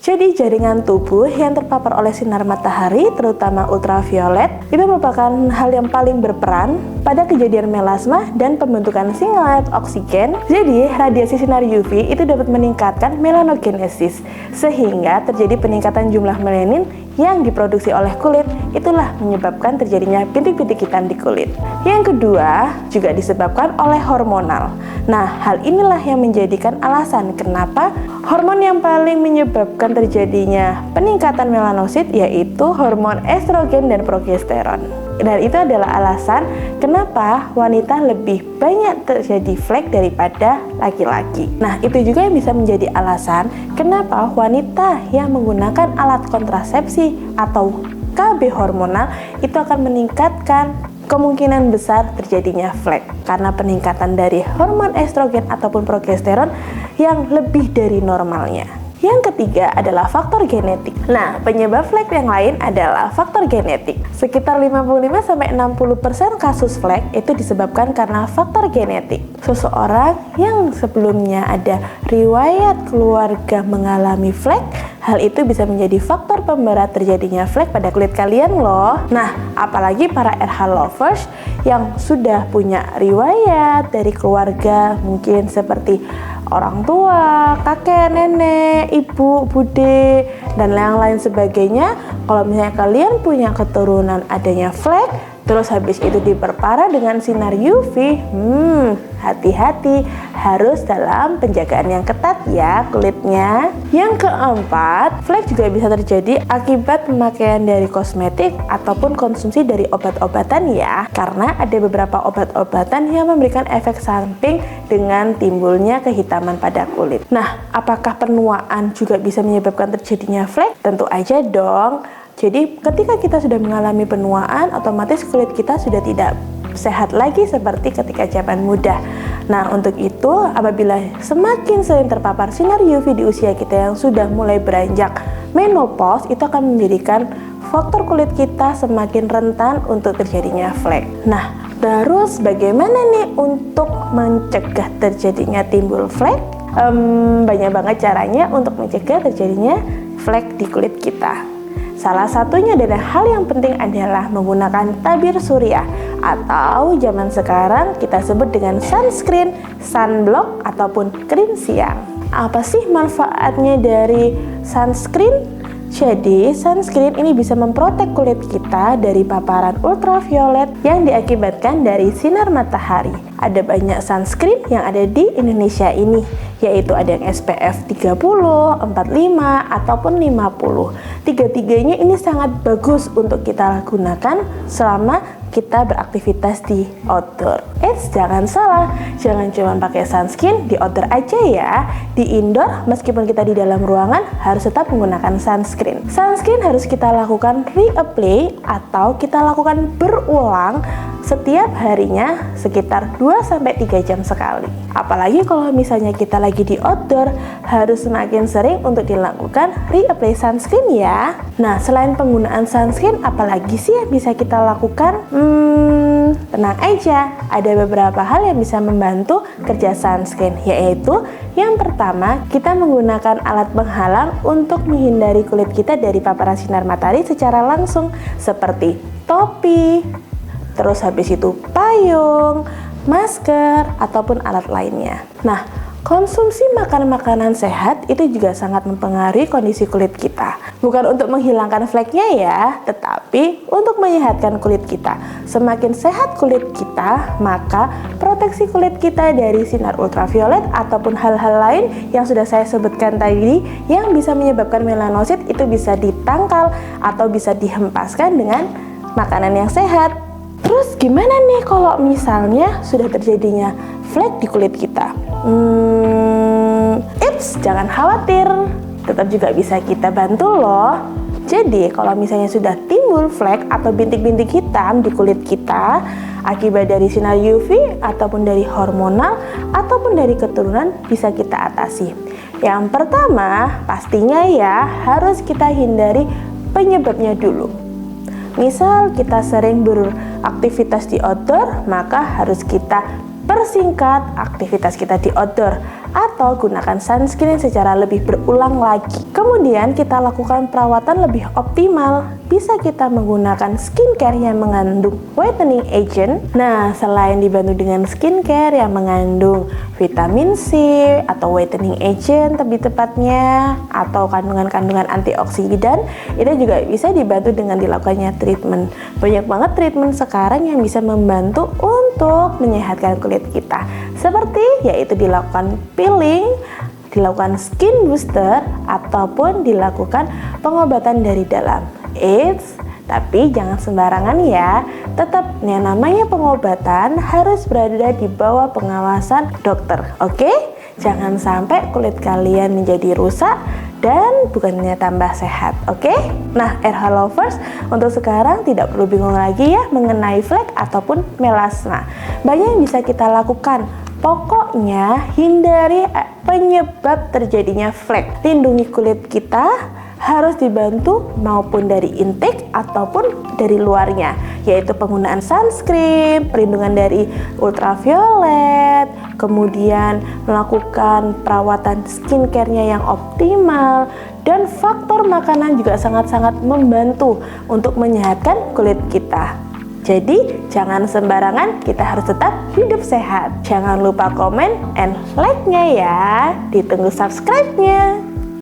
Jadi jaringan tubuh yang terpapar oleh sinar matahari, terutama ultraviolet, itu merupakan hal yang paling berperan pada kejadian melasma dan pembentukan singlet oksigen. Jadi radiasi sinar UV itu dapat meningkatkan melanogenesis, sehingga terjadi peningkatan jumlah melanin yang diproduksi oleh kulit. Itulah menyebabkan terjadinya bintik-bintik hitam di kulit. Yang kedua juga disebabkan oleh hormonal. Nah, hal inilah yang menjadikan alasan kenapa hormon yang paling menyebabkan terjadinya peningkatan melanosit yaitu hormon estrogen dan progesteron. Dan itu adalah alasan kenapa wanita lebih banyak terjadi flek daripada laki-laki. Nah, itu juga yang bisa menjadi alasan kenapa wanita yang menggunakan alat kontrasepsi atau KB hormonal itu akan meningkatkan kemungkinan besar terjadinya flek karena peningkatan dari hormon estrogen ataupun progesteron yang lebih dari normalnya. Yang ketiga adalah faktor genetik. Nah, penyebab flek yang lain adalah faktor genetik. Sekitar 55-60% kasus flek itu disebabkan karena faktor genetik. Seseorang yang sebelumnya ada riwayat keluarga mengalami flek, hal itu bisa menjadi faktor pemberat terjadinya flek pada kulit kalian loh. Nah, apalagi para RH lovers yang sudah punya riwayat dari keluarga, mungkin seperti orang tua, kakek, nenek, ibu, bude, dan lain-lain sebagainya. Kalau misalnya kalian punya keturunan adanya flek, terus habis itu diperparah dengan sinar UV, hati-hati, harus dalam penjagaan yang ketat ya kulitnya. Yang keempat, flek juga bisa terjadi akibat pemakaian dari kosmetik ataupun konsumsi dari obat-obatan ya, karena ada beberapa obat-obatan yang memberikan efek samping dengan timbulnya kehitaman pada kulit. Nah, apakah penuaan juga bisa menyebabkan terjadinya flek? Tentu aja dong. Jadi ketika kita sudah mengalami penuaan, otomatis kulit kita sudah tidak sehat lagi seperti ketika zaman muda. Nah, untuk itu apabila semakin sering terpapar sinar UV di usia kita yang sudah mulai beranjak menopause, itu akan menjadikan faktor kulit kita semakin rentan untuk terjadinya flek. Nah, terus bagaimana nih untuk mencegah terjadinya timbul flek? Banyak banget caranya untuk mencegah terjadinya flek di kulit kita. Salah satunya adalah hal yang penting adalah menggunakan tabir surya atau zaman sekarang kita sebut dengan sunscreen, sunblock ataupun krim siang. Apa sih manfaatnya dari sunscreen? Jadi, sunscreen ini bisa memprotek kulit kita dari paparan ultraviolet yang diakibatkan dari sinar matahari. Ada banyak sunscreen yang ada di Indonesia ini, yaitu ada yang SPF 30, 45, ataupun 50. Tiga-tiganya ini sangat bagus untuk kita gunakan selama kita beraktivitas di outdoor. Jangan salah, jangan cuma pakai sunscreen di outdoor aja ya. Di indoor, meskipun kita di dalam ruangan, harus tetap menggunakan sunscreen. Sunscreen harus kita lakukan reapply atau kita lakukan berulang setiap harinya sekitar 2-3 jam sekali. Apalagi kalau misalnya kita lagi di outdoor, harus semakin sering untuk dilakukan reapply sunscreen ya. Nah, selain penggunaan sunscreen, apalagi sih yang bisa kita lakukan? Tenang aja, ada beberapa hal yang bisa membantu kerja sunscreen, yaitu yang pertama, kita menggunakan alat penghalang untuk menghindari kulit kita dari paparan sinar matahari secara langsung, seperti topi, terus habis itu payung, masker, ataupun alat lainnya. Nah, konsumsi makanan-makanan sehat itu juga sangat mempengaruhi kondisi kulit kita. Bukan untuk menghilangkan fleknya ya, tetapi untuk menyehatkan kulit kita. Semakin sehat kulit kita, maka proteksi kulit kita dari sinar ultraviolet ataupun hal-hal lain yang sudah saya sebutkan tadi yang bisa menyebabkan melanosit itu bisa ditangkal atau bisa dihempaskan dengan makanan yang sehat. Terus gimana nih kalau misalnya sudah terjadinya flek di kulit kita? Jangan khawatir, tetap juga bisa kita bantu loh. Jadi kalau misalnya sudah timbul flek atau bintik-bintik hitam di kulit kita akibat dari sinar UV ataupun dari hormonal ataupun dari keturunan, bisa kita atasi. Yang pertama pastinya ya harus kita hindari penyebabnya dulu. Misal kita sering beraktivitas di outdoor, maka harus kita persingkat aktivitas kita di outdoor. atau gunakan sunscreen secara lebih berulang lagi. Kemudian kita lakukan perawatan lebih optimal. Bisa kita menggunakan skincare yang mengandung whitening agent. Nah, selain dibantu dengan skincare yang mengandung vitamin C atau whitening agent lebih tepatnya, atau kandungan-kandungan antioksidan, itu juga bisa dibantu dengan dilakukannya treatment. Banyak banget treatment sekarang yang bisa membantu untuk menyehatkan kulit kita. Seperti yaitu dilakukan peeling, dilakukan skin booster, ataupun dilakukan pengobatan dari dalam. Eits, tapi jangan sembarangan ya. Tetap yang namanya pengobatan harus berada di bawah pengawasan dokter. Oke? Jangan sampai kulit kalian menjadi rusak dan bukannya tambah sehat. Oke? Nah, RH lovers, untuk sekarang tidak perlu bingung lagi ya mengenai flek ataupun melasma. Banyak yang bisa kita lakukan. Pokoknya hindari penyebab terjadinya flek. Lindungi kulit kita, harus dibantu maupun dari intake ataupun dari luarnya, yaitu penggunaan sunscreen, perlindungan dari ultraviolet, kemudian melakukan perawatan skincare-nya yang optimal, dan faktor makanan juga sangat-sangat membantu untuk menyehatkan kulit kita. Jadi jangan sembarangan, kita harus tetap hidup sehat. Jangan lupa komen and like-nya ya. Ditunggu subscribe-nya.